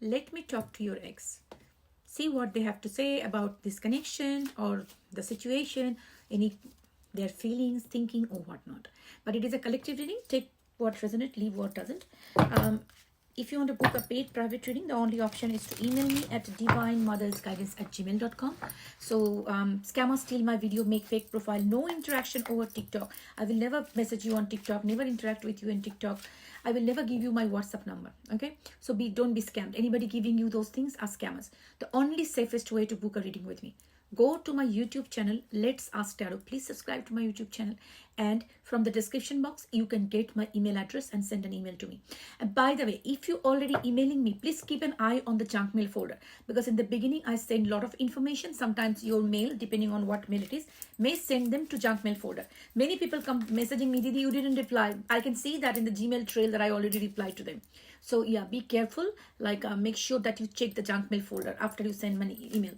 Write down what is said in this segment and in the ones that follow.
Let me talk to your ex. See what they have to say about this connection or the situation, any their feelings, thinking, or whatnot. But it is a collective reading. Take what resonates, leave what doesn't. If you want to book a paid private reading, the only option is to email me at divinemothersguidance@gmail.com. So scammers steal my video, make fake profile, no interaction over TikTok. I will never message you on TikTok, never interact with you in TikTok. I will never give you my WhatsApp number. Okay, so don't be scammed. Anybody giving you those things are scammers. The only safest way to book a reading with me, go to my YouTube channel, Let's Ask Tarot. Please subscribe to my YouTube channel, and from the description box you can get my email address and send an email to me. And by the way, if you already emailing me, please keep an eye on the junk mail folder, because in the beginning I send a lot of information. Sometimes your mail, depending on what mail it is, may send them to junk mail folder. Many people come messaging me, Didi, you didn't reply. I can see that in the Gmail trail that I already replied to them. So yeah, be careful. Make sure that you check the junk mail folder after you send my email.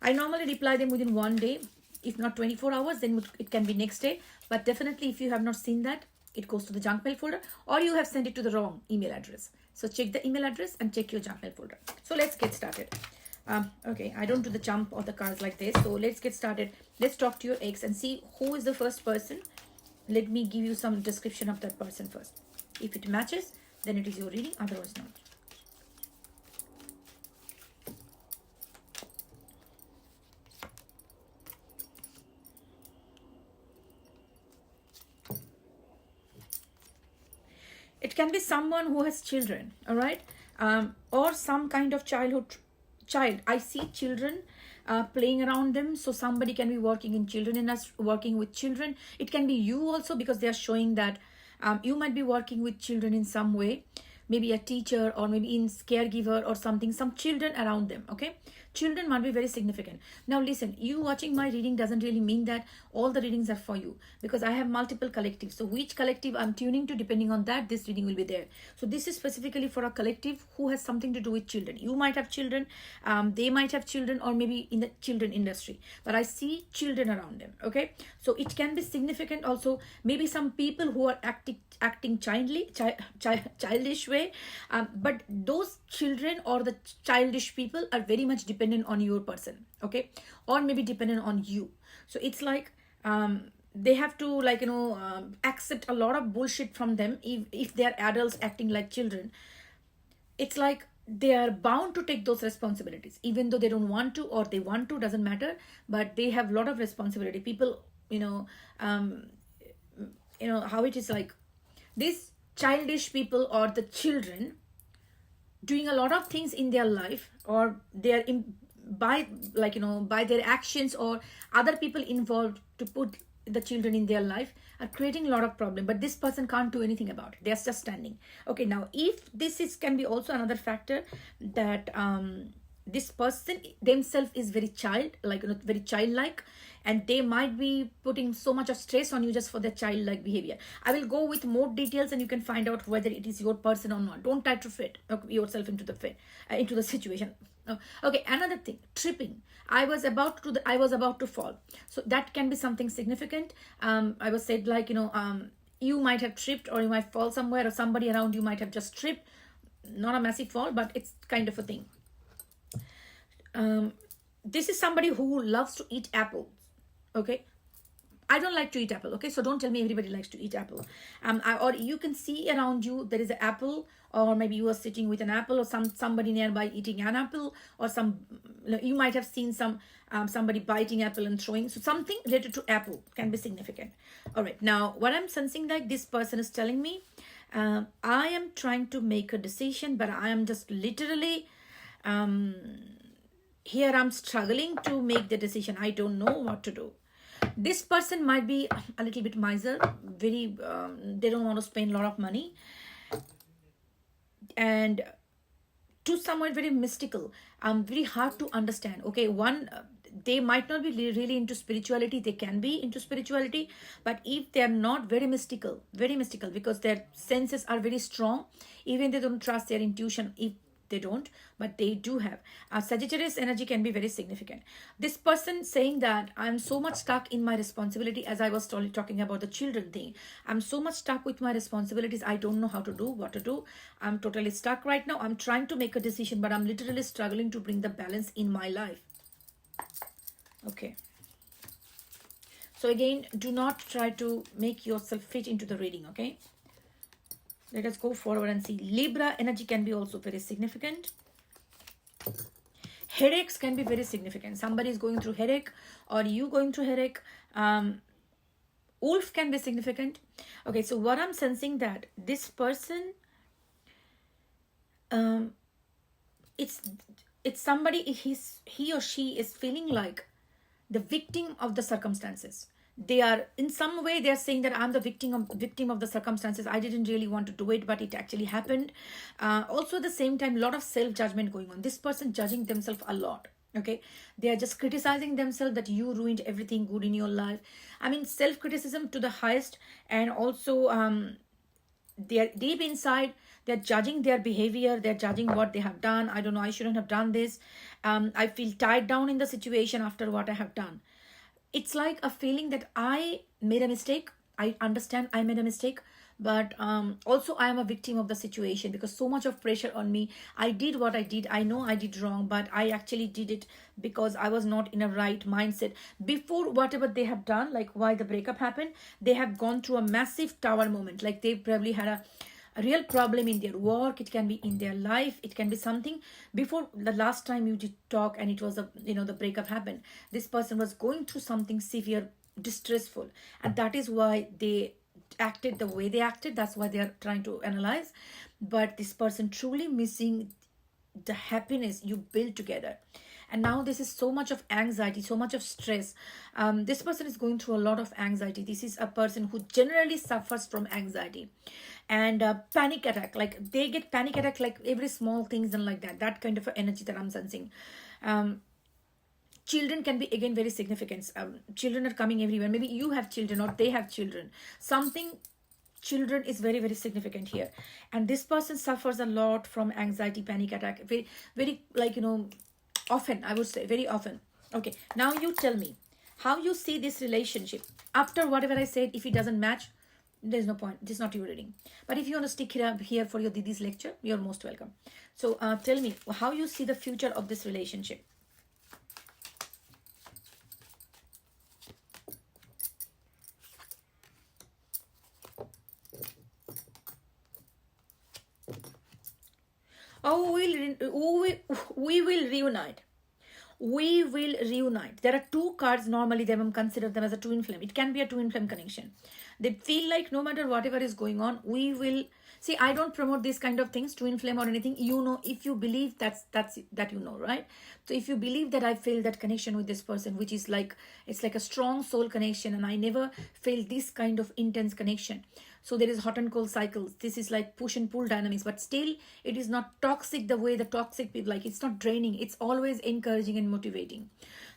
I normally reply them within 1 day. If not 24 hours, then it can be next day. But definitely, if you have not seen that, it goes to the junk mail folder, or you have sent it to the wrong email address. So check the email address and check your junk mail folder. So let's get started. Okay, I don't do the jump or the cards like this. So let's get started. Let's talk to your ex and see who is the first person. Let me give you some description of that person first. If it matches, then it is your reading. Otherwise, not. It can be someone who has children, all right, or some kind of child. I see children playing around them. So somebody can be working in children and us working with children. It can be you also, because they are showing that you might be working with children in some way, maybe a teacher or maybe in caregiver or something, some children around them. Okay, children might be very significant. Now listen, you watching my reading doesn't really mean that all the readings are for you, because I have multiple collectives. So which collective I'm tuning to, depending on that, this reading will be there. So this is specifically for a collective who has something to do with children. You might have children, they might have children, or maybe in the children industry, but I see children around them. Okay, so it can be significant also. Maybe some people who are acting childish way, but those children or the childish people are very much dependent on your person. Okay, or maybe dependent on you. So it's like they have to accept a lot of bullshit from them. If they are adults acting like children, it's like they are bound to take those responsibilities, even though they don't want to, or they want to, doesn't matter, but they have a lot of responsibility. People, how it is, like these childish people or the children doing a lot of things in their life, or they are by their actions or other people involved to put the children in their life, are creating a lot of problem, but this person can't do anything about it. They're just standing. Okay, now if this is can be also another factor, that this person themselves is very very childlike, and they might be putting so much of stress on you just for their childlike behavior. I will go with more details and you can find out whether it is your person or not. Don't try to fit yourself into the situation. Okay, another thing, tripping. I was about to fall. So that can be something significant. I was said you might have tripped, or you might fall somewhere, or somebody around you might have just tripped. Not a massive fall, but it's kind of a thing. This is somebody who loves to eat apples. Okay, I don't like to eat apple. Okay, so don't tell me everybody likes to eat apple. Or you can see around you there is an apple, or maybe you are sitting with an apple, or somebody nearby eating an apple, or you might have seen somebody biting apple and throwing. So something related to apple can be significant. All right, now what I'm sensing, like this person is telling me, I am trying to make a decision, but I am just literally here I'm struggling to make the decision. I don't know what to do. This person might be a little bit miser, very they don't want to spend a lot of money, and to someone very mystical, very hard to understand. Okay, they might not be really into spirituality. They can be into spirituality, but if they are not very mystical, because their senses are very strong, even they don't trust their intuition, if they don't, but they do have. Sagittarius energy can be very significant. This person saying that I'm so much stuck in my responsibility, as I was talking about the children thing. I'm so much stuck with my responsibilities. I don't know how to do, what to do. I'm totally stuck right now. I'm trying to make a decision, but I'm literally struggling to bring the balance in my life. Okay. So again, do not try to make yourself fit into the reading, okay? Let us go forward and see. Libra energy can be also very significant. Headaches can be very significant. Somebody is going through headache, or you going through headache. Wolf can be significant. Okay, so what I'm sensing that this person, it's somebody, he or she is feeling like the victim of the circumstances. They are, in some way, they are saying that I'm the victim of the circumstances. I didn't really want to do it, but it actually happened. Also, at the same time, a lot of self-judgment going on. This person judging themselves a lot. Okay, they are just criticizing themselves that you ruined everything good in your life. I mean, self-criticism to the highest, and also they are deep inside. They're judging their behavior. They're judging what they have done. I don't know. I shouldn't have done this. I feel tied down in the situation after what I have done. It's like a feeling that I made a mistake. I understand I made a mistake, but also I am a victim of the situation because so much of pressure on me. I did what I did. I know I did wrong, but I actually did it because I was not in a right mindset. Before whatever they have done, like why the breakup happened, they have gone through a massive tower moment. Like they probably had a real problem in their work. It can be in their life. It can be something before the last time you did talk and it was the breakup happened. This person was going through something severe, distressful, and that is why they acted the way they acted. That's why they are trying to analyze. But this person truly missing the happiness you built together. And now this is so much of anxiety, so much of stress. This person is going through a lot of anxiety. This is a person who generally suffers from anxiety and panic attack. Like they get panic attack like every small things and like that kind of energy that I'm sensing. Children can be again very significant. Children are coming everywhere. Maybe you have children or they have children. Something children is very, very significant here. And this person suffers a lot from anxiety, panic attack. Very, very often, I would say, very often. Okay, now you tell me how you see this relationship. After whatever I said, if it doesn't match, there's no point. This is not your reading. But if you want to stick here for your Didi's lecture, you're most welcome. So tell me how you see the future of this relationship. Oh, we will reunite. We will reunite. There are two cards. Normally, they will consider them as a twin flame. It can be a twin flame connection. They feel like no matter whatever is going on, we will see. I don't promote these kind of things, twin flame or anything. If you believe that, right? So if you believe that I feel that connection with this person, which is like it's like a strong soul connection, and I never feel this kind of intense connection. So there is hot and cold cycles. This is like push and pull dynamics, but still it is not toxic the way the toxic people like. It's not draining. It's always encouraging and motivating.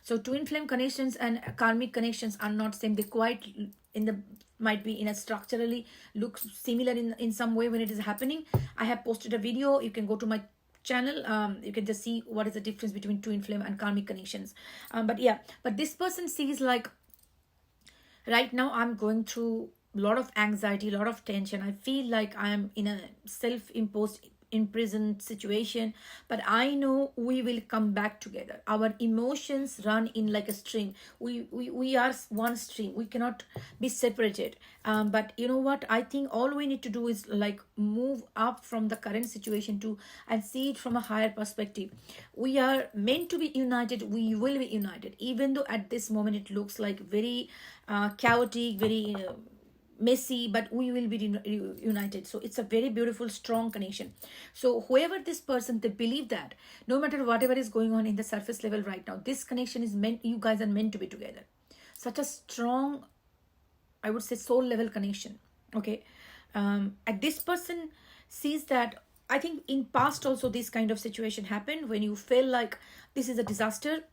So twin flame connections and karmic connections are not same. They quite might be in a structurally look similar in some way when it is happening. I have posted a video. You can go to my channel. You can just see what is the difference between twin flame and karmic connections. But this person sees like right now I'm going through a lot of anxiety, a lot of tension. I feel like I am in a self-imposed imprisoned situation, but I know we will come back together. Our emotions run in like a stream. We are one stream. We cannot be separated. But you know what? I think all we need to do is like move up from the current situation and see it from a higher perspective. We are meant to be united. We will be united, even though at this moment it looks like very chaotic, very messy, but we will be united. So it's a very beautiful, strong connection. So whoever this person, they believe that no matter whatever is going on in the surface level right now, this connection is meant, you guys are meant to be together. Such a strong, I would say, soul level connection. Okay. And this person sees that, I think in past also this kind of situation happened when you feel like this is a disaster.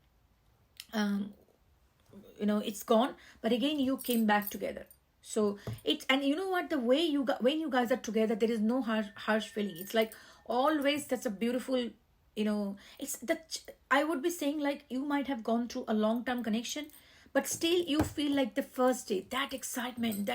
It's gone, but again you came back together. So it's, and you know what, the way when you guys are together, there is no harsh feeling. It's like Always, that's a beautiful, it's that I would be saying, like, you might have gone through a long-term connection, but still you feel like the first day, that excitement,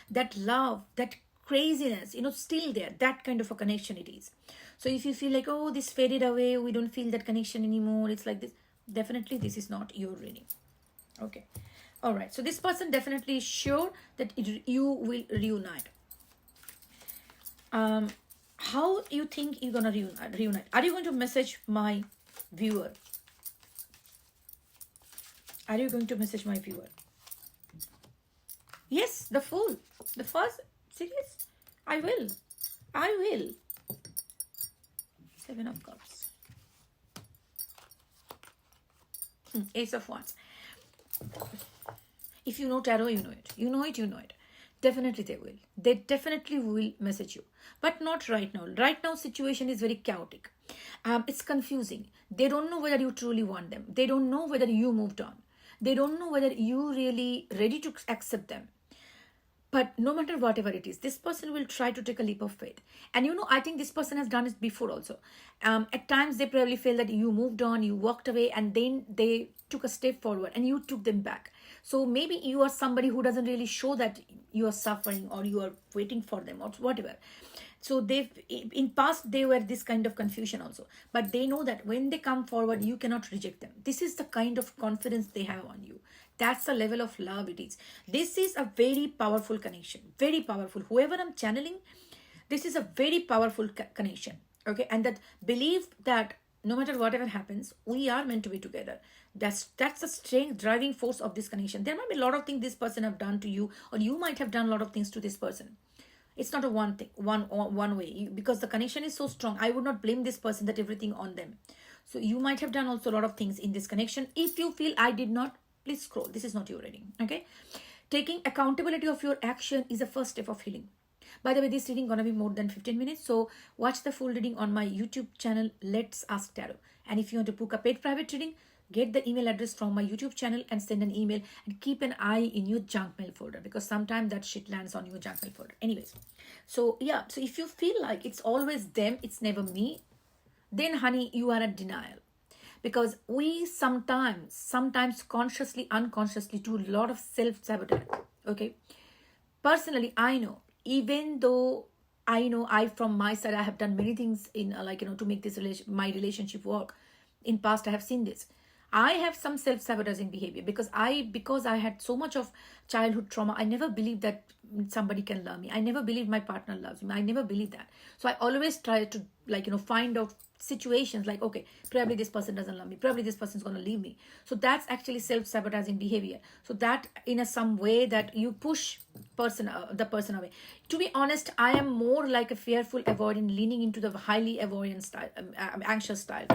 that love, that craziness, still there, that kind of a connection it is. So if you feel like, oh, this faded away, we don't feel that connection anymore, it's like this, definitely this is not your reading. Okay. All right. So this person definitely is sure that you will reunite. How you think you're gonna reunite? Are you going to message my viewer? Are you going to message my viewer? Yes, the Fool. The first. Serious? I will. I will. Seven of Cups. Ace of Wands. If you know tarot, you know it. You know it, you know it. Definitely they will. They definitely will message you. But not right now. Right now, situation is very chaotic. It's confusing. They don't know whether you truly want them. They don't know whether you moved on. They don't know whether you really ready to accept them. But no matter whatever it is, this person will try to take a leap of faith. And I think this person has done it before also. At times, they probably feel that you moved on, you walked away, and then they took a step forward and you took them back. So maybe you are somebody who doesn't really show that you are suffering or you are waiting for them or whatever. So in past, they were this kind of confusion also. But they know that when they come forward, you cannot reject them. This is the kind of confidence they have on you. That's the level of love it is. This is a very powerful connection. Very powerful. Whoever I'm channeling, this is a very powerful connection. Okay. And that belief that no matter whatever happens, we are meant to be together. That's the strength, driving force of this connection. There might be a lot of things this person have done to you, or you might have done a lot of things to this person. It's not a one thing, one way, because the connection is so strong. I would not blame this person that everything on them. So you might have done also a lot of things in this connection. If you feel I did not, please scroll. This is not your reading. Okay. Taking accountability of your action is a first step of healing. By the way, this reading gonna be more than 15 minutes. So watch the full reading on my YouTube channel, Let's Ask Tarot. And if you want to book a paid private reading, get the email address from my YouTube channel and send an email, and keep an eye in your junk mail folder, because sometimes that shit lands on your junk mail folder. Anyways, so yeah, so if you feel like it's always them, it's never me, then honey, you are in denial. Because we sometimes consciously, unconsciously do a lot of self-sabotage. Okay. Personally, I know, even though I know from my side, I have done many things in to make this my relationship work. In past, I have seen this. I have some self-sabotaging behavior because I had so much of childhood trauma. I never believed that somebody can love me. I never believed my partner loves me. I never believed that. So I always try to find out situations like, okay, probably this person doesn't love me. Probably this person's going to leave me. So that's actually self-sabotaging behavior. So that in some way that you push the person away. To be honest, I am more like a fearful avoidant, leaning into the highly avoidant style, anxious style.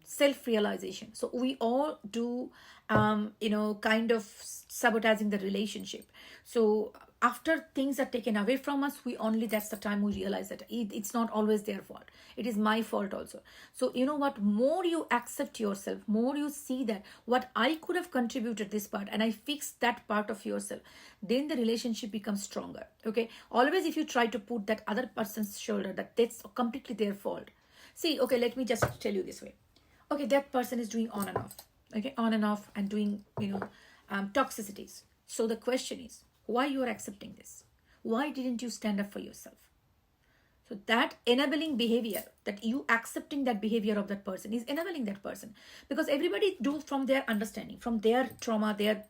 Self-realization. So we all do kind of sabotaging the relationship. So after things are taken away from us, that's the time we realize that it's not always their fault. It is my fault also. So you know what, more you accept yourself, more you see that what I could have contributed this part and I fixed that part of yourself, then the relationship becomes stronger. Okay. Always if you try to put that other person's shoulder, that's completely their fault. See, okay, let me just tell you this way. Okay, that person is doing on and off. Okay, on and off and doing, toxicities. So the question is, why you are accepting this? Why didn't you stand up for yourself? So that enabling behavior, that you accepting that behavior of that person is enabling that person. Because everybody do from their understanding, from their trauma, their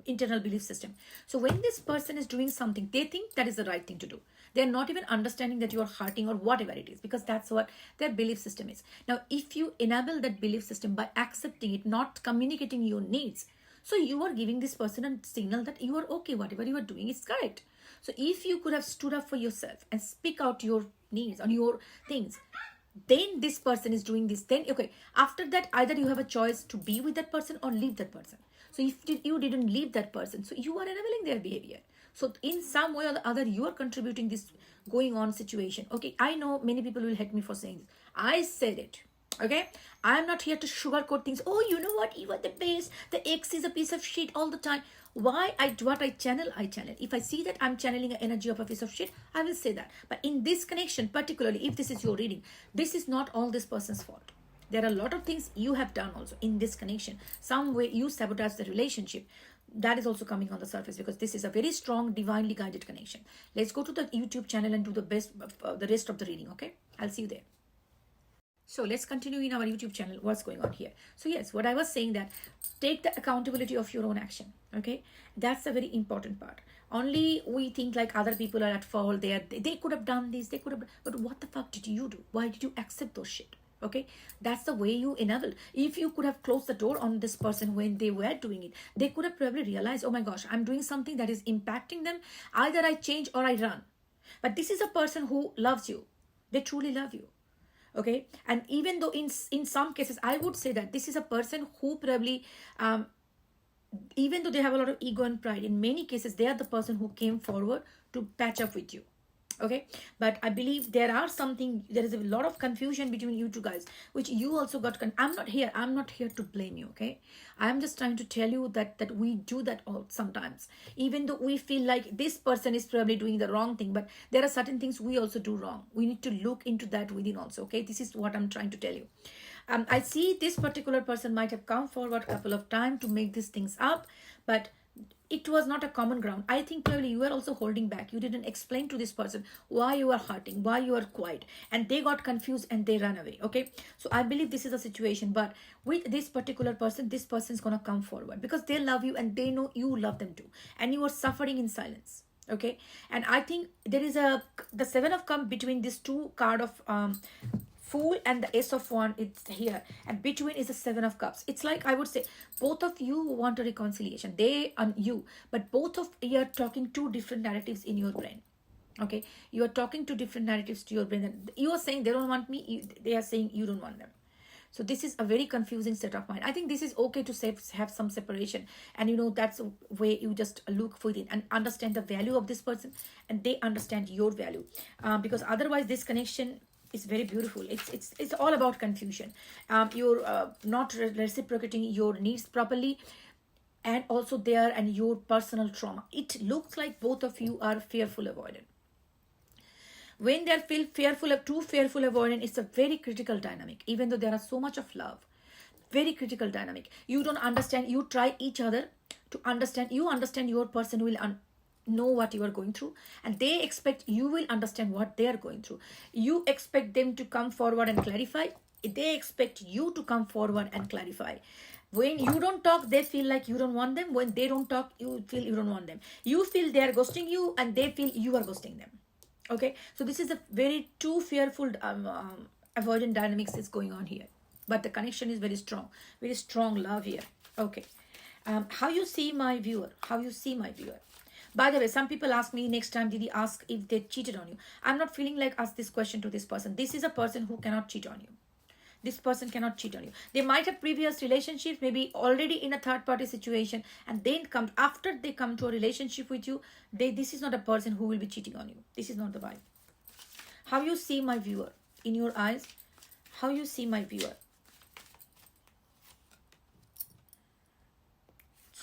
internal belief system. So when this person is doing something, they think that is the right thing to do. They're not even understanding that you are hurting or whatever it is, because that's what their belief system is. Now, if you enable that belief system by accepting it, not communicating your needs, so you are giving this person a signal that you are okay, whatever you are doing is correct. So if you could have stood up for yourself and speak out your needs on your things, then this person is doing this, then okay, after that either you have a choice to be with that person or leave that person. So if you didn't leave that person, so you are enabling their behavior. So in some way or the other, you are contributing this going on situation. Okay, I know many people will hate me for saying this. I said it. Okay, I'm not here to sugarcoat things. Oh, you know what, you are the best, the ex is a piece of shit all the time. What I channel, I channel. If I see that I'm channeling an energy of a piece of shit, I will say that. But in this connection, particularly if this is your reading, this is not all this person's fault. There are a lot of things you have done also in this connection. Some way you sabotage the relationship. That is also coming on the surface, because this is a very strong divinely guided connection. Let's go to the YouTube channel and do the rest of the reading. Okay, I'll see you there. So let's continue in our YouTube channel. What's going on here? So yes, what I was saying, that take the accountability of your own action. Okay, that's a very important part. Only we think like other people are at fault. They could have done this. They could have. But what the fuck did you do? Why did you accept those shit? Okay, that's the way you enable. If you could have closed the door on this person when they were doing it, they could have probably realized, oh my gosh, I'm doing something that is impacting them. Either I change or I run. But this is a person who loves you. They truly love you. Okay, and even though in some cases I would say that this is a person who probably even though they have a lot of ego and pride, in many cases they are the person who came forward to patch up with you. Okay, but I believe there is a lot of confusion between you two guys, which you also got. I'm not here to blame you. Okay, I'm just trying to tell you that we do that all sometimes, even though we feel like this person is probably doing the wrong thing, but there are certain things we also do wrong. We need to look into that within also. Okay, this is what I'm trying to tell you. I see this particular person might have come forward a couple of times to make these things up, but it was not a common ground. I think probably you were also holding back. You didn't explain to this person why you are hurting, why you are quiet, and they got confused and they ran away. Okay, so I believe this is a situation, but with this particular person, this person is gonna come forward because they love you and they know you love them too, and you are suffering in silence. Okay, and I think there is the Seven of Cups between these two card of Fool and the Ace of Wands. It's here, and between is the Seven of Cups. It's like, I would say, both of you want a reconciliation, they and you, but both of you are talking two different narratives in your brain. Okay, you are talking two different narratives to your brain, and you are saying they don't want me, they are saying you don't want them. So this is a very confusing state of mind. I think this is okay to have some separation, and that's a way you just look within and understand the value of this person, and they understand your value, because otherwise this connection is very beautiful. It's all about confusion. You're not reciprocating your needs properly, and also there and your personal trauma. It looks like both of you are fearful avoidant. When they feel fearful of too fearful avoidant, it's a very critical dynamic. Even though there are so much of love, very critical dynamic. You don't understand. You try each other to understand. You understand your person will know what you are going through, and they expect you will understand what they are going through. You expect them to come forward and clarify. They expect you to come forward and clarify. When you don't talk, they feel like you don't want them. When they don't talk, you feel you don't want them. You feel they are ghosting you, and they feel you are ghosting them. Okay, so this is a very too fearful avoidant dynamics is going on here, but the connection is very strong love here. Okay, how you see my viewer? How you see my viewer? By the way, some people ask me next time, did he ask if they cheated on you? I'm not feeling like ask this question to this person. This is a person who cannot cheat on you. This person cannot cheat on you. They might have previous relationships, maybe already in a third party situation, and then after they come to a relationship with you, this is not a person who will be cheating on you. This is not the vibe. How you see my viewer? In your eyes, how you see my viewer?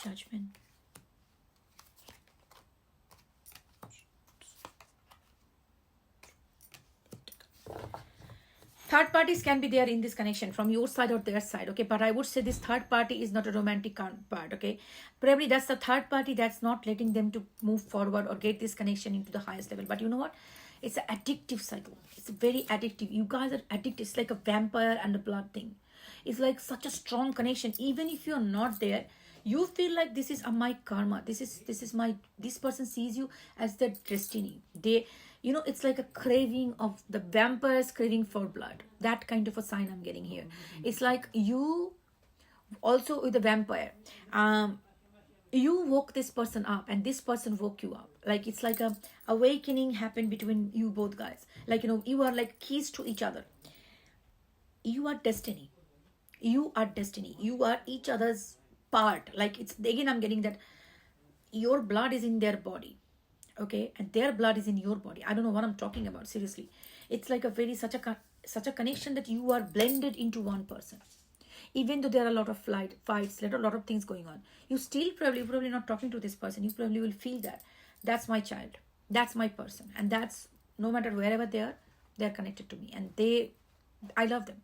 Judgment. Third parties can be there in this connection from your side or their side, okay? But I would say this third party is not a romantic part, okay? Probably that's the third party that's not letting them to move forward or get this connection into the highest level. But you know what? It's an addictive cycle. It's very addictive. You guys are addicted. It's like a vampire and a blood thing. It's like such a strong connection. Even if you're not there, you feel like this is my karma. This person sees you as their destiny. It's like a craving of the vampires craving for blood. That kind of a sign I'm getting here. It's like you also with the vampire. You woke this person up and this person woke you up. Like it's like a awakening happened between you both guys. Like, you are like keys to each other. You are destiny. You are destiny. You are each other's part. Like it's, again, I'm getting that your blood is in their body. Okay, and their blood is in your body. I don't know what I'm talking about, seriously. It's like such a connection that you are blended into one person. Even though there are a lot of fights, a lot of things going on, you still probably not talking to this person. You probably will feel that that's my child, that's my person, and that's no matter wherever they are connected to me, and I love them.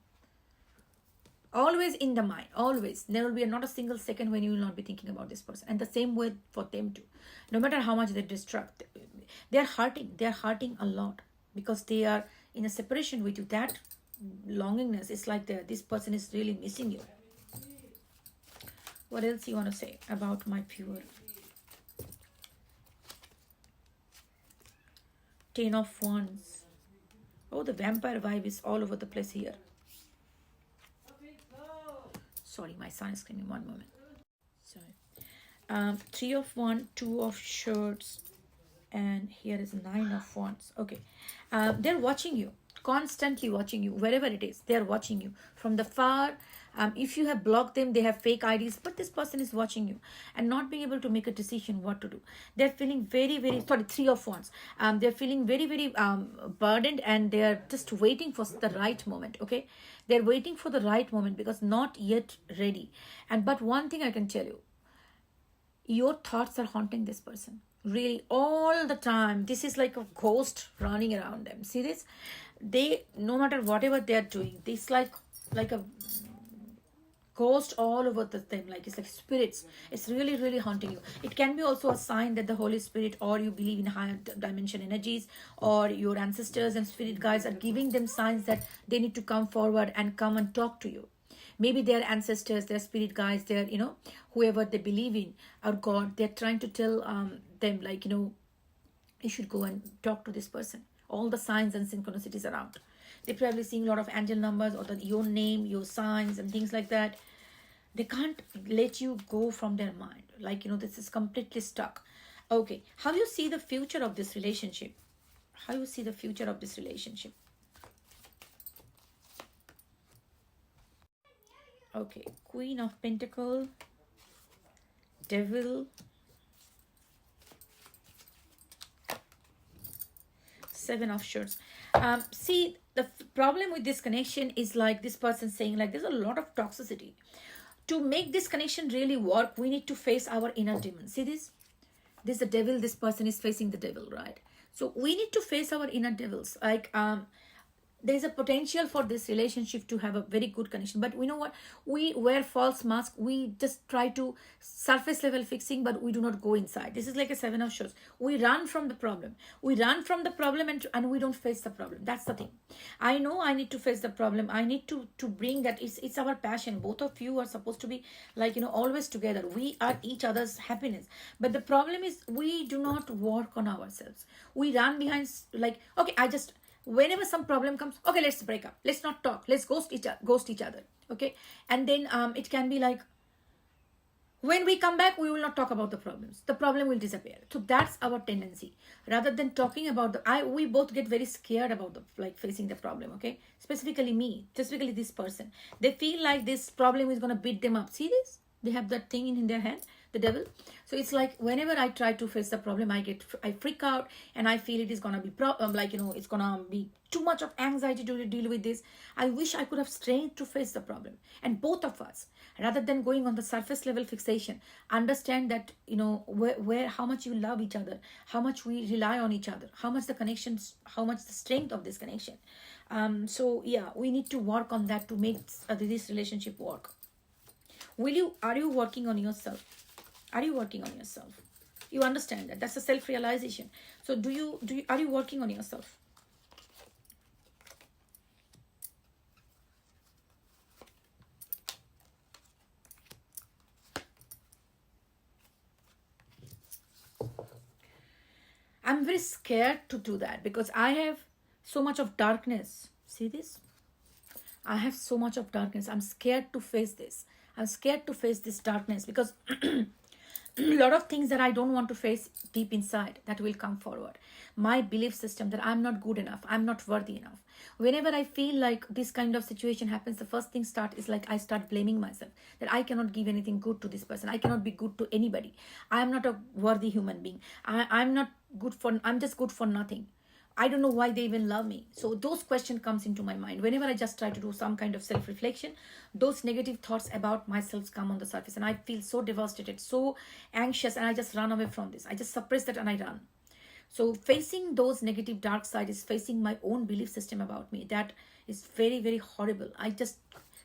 Always in the mind, always. There will be not a single second when you will not be thinking about this person. And the same way for them too. No matter how much they distract, they are hurting. They are hurting a lot because they are in a separation with you. That longingness is like this person is really missing you. What else you want to say about my viewer? 10 of Wands. Oh, the vampire vibe is all over the place here. Sorry, my son is screaming. One moment. Sorry. 3 of Wands, 2 of Swords, and here is 9 of Wands. Okay. They're watching you, constantly watching you, wherever it is. They're watching you from the far. If you have blocked them, they have fake IDs, but this person is watching you and not being able to make a decision what to do. They're feeling very, very, sorry, 3 of Wands. They're feeling very, very burdened, and they're just waiting for the right moment, okay? They're waiting for the right moment because not yet ready. But one thing I can tell you, your thoughts are haunting this person. Really, all the time. This is like a ghost running around them. See this? They, no matter whatever they're doing, this like a ghost all over them, like it's like spirits. It's really, really haunting you. It can be also a sign that the Holy Spirit, or you believe in higher dimension energies, or your ancestors and spirit guides are giving them signs that they need to come forward and come and talk to you. Maybe their ancestors, their spirit guides, their, whoever they believe in, or God, they're trying to tell them, like, you should go and talk to this person. All the signs and synchronicities around. They're probably seeing a lot of angel numbers, or your name, your signs, and things like that. They can't let you go from their mind. Like, this is completely stuck. Okay. How you see the future of this relationship? How you see the future of this relationship? Okay. Queen of Pentacles. Devil. Seven of Swords. See, the problem with this connection is like this person saying like there's a lot of toxicity. To make this connection really work, we need to face our inner demons. See this? This is the devil. This person is facing the devil, right? So we need to face our inner devils. Like, there's a potential for this relationship to have a very good connection, but we know what, we wear false mask. We just try to surface level fixing, but we do not go inside. This is like a 7 of Swords. We run from the problem. And we don't face the problem. That's the thing. I know I need to face the problem. I need to bring that. It's our passion. Both of you are supposed to be like, always together. We are each other's happiness. But the problem is we do not work on ourselves. We run behind, like, okay, whenever some problem comes, okay, let's break up, let's not talk, let's ghost each other, okay? And then it can be like, when we come back, we will not talk about the problems. The problem will disappear. So that's our tendency. Rather than talking about we both get very scared about facing the problem, okay? Specifically this person. They feel like this problem is going to beat them up. See this? They have that thing in their hand, the devil. So it's like whenever I try to face the problem, I freak out, and I feel it is gonna be it's gonna be too much of anxiety to deal with this. I wish I could have strength to face the problem. And both of us, rather than going on the surface level fixation, understand that where how much you love each other, how much we rely on each other, how much the connections, how much the strength of this connection. So yeah, we need to work on that to make this relationship work. Are you working on yourself? Are you working on yourself? You understand that. That's a self-realization. So are you working on yourself? I'm very scared to do that because I have so much of darkness. See this? I have so much of darkness. I'm scared to face this. I'm scared to face this darkness because a lot of things that I don't want to face deep inside that will come forward. My belief system that I'm not good enough, I'm not worthy enough. Whenever I feel like this kind of situation happens, the first thing is like I start blaming myself that I cannot give anything good to this person. I cannot be good to anybody. I am not a worthy human being. I'm just good for nothing. I don't know why they even love me. So those questions comes into my mind. Whenever I just try to do some kind of self-reflection, those negative thoughts about myself come on the surface. And I feel so devastated, so anxious, and I just run away from this. I just suppress that and I run. So facing those negative dark side is facing my own belief system about me. That is very, very horrible. I just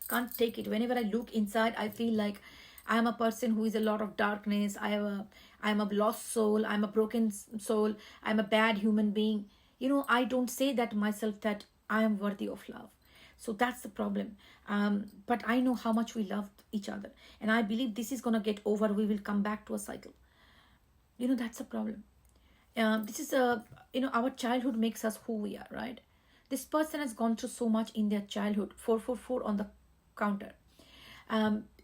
can't take it. Whenever I look inside, I feel like I am a person who is a lot of darkness. I am a lost soul. I'm a broken soul. I'm a bad human being. I don't say that myself that I am worthy of love. So that's the problem. But I know how much we love each other. And I believe this is going to get over. We will come back to a cycle. That's a problem. This is our childhood makes us who we are, right? This person has gone through so much in their childhood. 444 on the counter.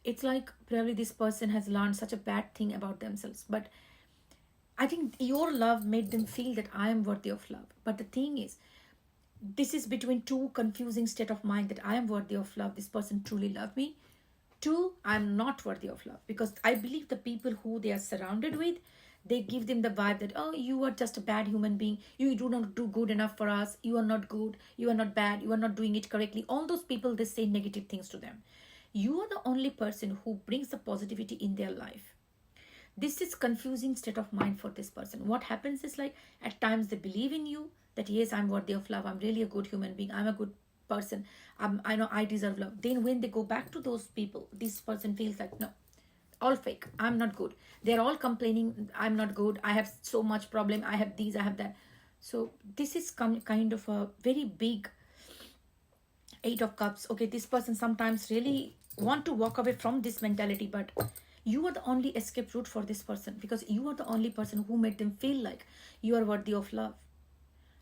It's like probably this person has learned such a bad thing about themselves, but I think your love made them feel that I am worthy of love. But the thing is, this is between two confusing state of mind, that I am worthy of love, this person truly loved me. Two, I'm not worthy of love, because I believe the people who they are surrounded with, they give them the vibe that, oh, you are just a bad human being, you do not do good enough for us, you are not good, you are not bad, you are not doing it correctly. All those people, they say negative things to them. You are the only person who brings the positivity in their life. This is confusing state of mind for this person. What happens is, like, at times they believe in you that yes, I'm worthy of love, I'm really a good human being, I'm a good person, I know I deserve love. Then when they go back to those people, this person feels like, no, all fake, I'm not good, they're all complaining, I'm not good, I have so much problem, I have these, I have that. So this is kind of a very big 8 of Cups. Okay, this person sometimes really want to walk away from this mentality, but you are the only escape route for this person, because you are the only person who made them feel like you are worthy of love.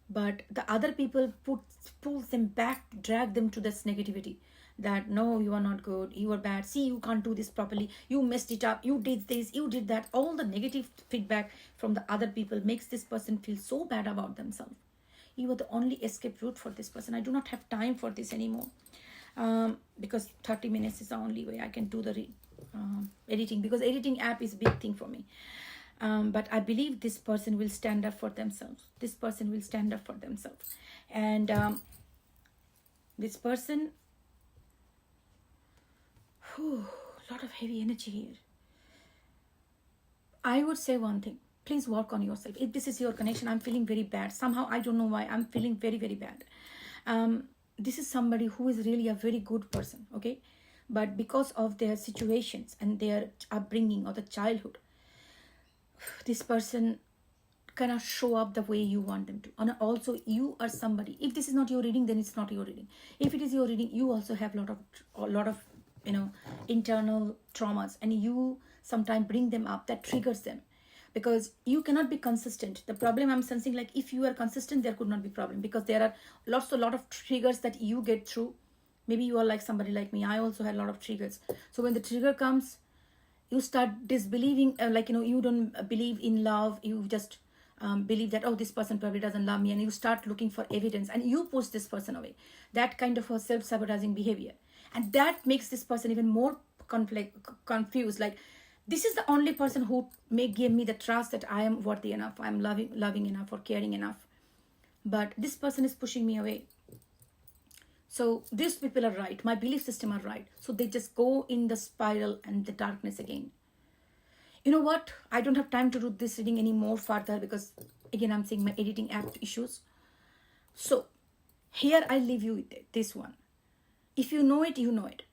But the other people pulls them back, drag them to this negativity, that no, you are not good, you are bad, see, you can't do this properly, you messed it up, you did this, you did that. All the negative feedback from the other people makes this person feel so bad about themselves. You are the only escape route for this person. I do not have time for this anymore, because 30 minutes is the only way I can do the editing, because editing app is a big thing for me. But I believe this person will stand up for themselves. This person will stand up for themselves. And this person, lot of heavy energy here. I would say one thing. Please work on yourself. If this is your connection, I'm feeling very bad. Somehow, I don't know why, I'm feeling very, very bad. This is somebody who is really a very good person, okay? But because of their situations and their upbringing or the childhood, this person cannot show up the way you want them to. And also, you are somebody, if this is not your reading, then it's not your reading. If it is your reading, you also have a lot of internal traumas, and you sometimes bring them up, that triggers them, because you cannot be consistent. The problem I'm sensing, like, if you are consistent, there could not be problem, because there are a lot of triggers that you get through. Maybe you are like somebody like me. I also had a lot of triggers. So when the trigger comes, you start disbelieving, you don't believe in love. You just believe that, oh, this person probably doesn't love me, and you start looking for evidence, and you push this person away. That kind of a self-sabotaging behavior, and that makes this person even more confused. Like, this is the only person who may give me the trust that I am worthy enough, I'm loving enough, or caring enough. But this person is pushing me away. So these people are right. My belief system are right. So they just go in the spiral and the darkness again. You know what? I don't have time to do this reading any more further, because again, I'm seeing my editing app issues. So here I leave you with this one. If you know it, you know it.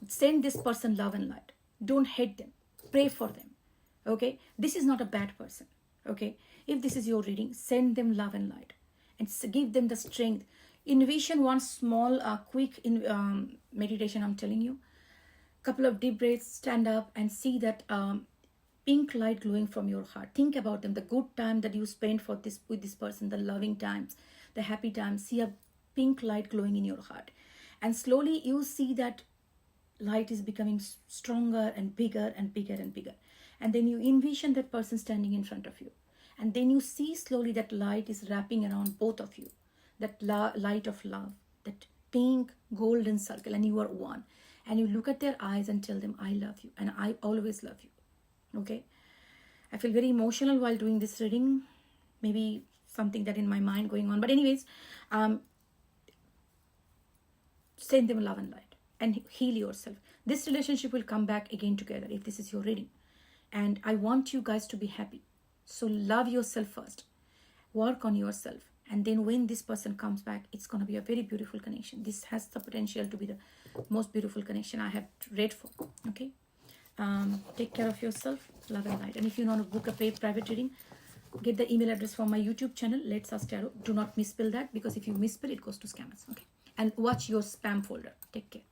Send this person love and light. Don't hate them. Pray for them. Okay? This is not a bad person. Okay? If this is your reading, send them love and light. And give them the strength. Envision one small, quick meditation, I'm telling you. Couple of deep breaths, stand up and see that pink light glowing from your heart. Think about them, the good time that you spent with this person, the loving times, the happy times. See a pink light glowing in your heart. And slowly you see that light is becoming stronger and bigger and bigger and bigger. And then you envision that person standing in front of you. And then you see slowly that light is wrapping around both of you. That light of love, that pink golden circle, and you are one. And you look at their eyes and tell them, I love you, and I always love you. Okay? I feel very emotional while doing this reading. Maybe something that in my mind going on. But anyways, send them love and light and heal yourself. This relationship will come back again together if this is your reading. And I want you guys to be happy. So love yourself first. Work on yourself. And then when this person comes back, it's going to be a very beautiful connection. This has the potential to be the most beautiful connection I have read for. Okay. Take care of yourself. Love and light. And if you want to book a paid private reading, get the email address from my YouTube channel, Let's Us Tarot. Do not misspell that, because if you misspell, it goes to scammers. Okay. And watch your spam folder. Take care.